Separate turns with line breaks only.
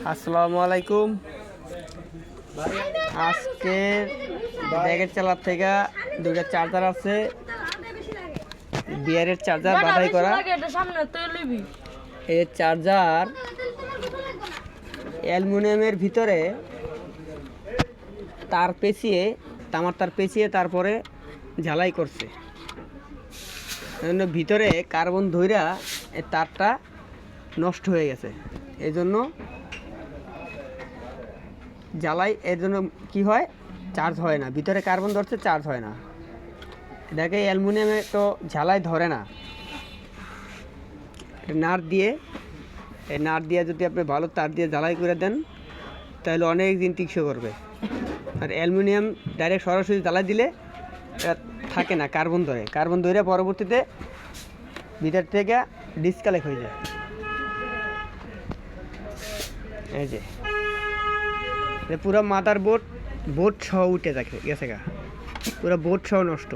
আসসালামু আলাইকুম। আজকে ব্যাগের চালার থেকে দুইটা চার্জার আছে, বিয়ারের চার্জার বাছাই করা। এই চার্জার অ্যালুমিনিয়ামের ভিতরে তার পেঁচিয়ে, তামার তার পেঁচিয়ে তারপরে ঝালাই করছে। ভিতরে কার্বন ধইরা এই তারটা নষ্ট হয়ে গেছে। এই জন্য জ্বালাই, এর জন্য কি হয়, চার্জ হয় না। ভিতরে কার্বন ধরছে, চার্জ হয় না। দেখে অ্যালুমিনিয়ামে তো ঝালাই ধরে না। নাট দিয়ে, এই নাট দিয়ে যদি আপনি ভালো তার দিয়ে জ্বালাই করে দেন তাহলে অনেক দিন টিকসই করবে। আর অ্যালুমিনিয়াম ডাইরেক্ট সরাসরি জ্বালাই দিলে থাকে না, কার্বন ধরে। কার্বন ধরে পরবর্তীতে ভিতর থেকে ডিসকানেক্ট হয়ে যায়। এই যে পুরো মাদার বোর্ড সহ উঠে গেছে গা, পুরো বোর্ড সহ নষ্ট।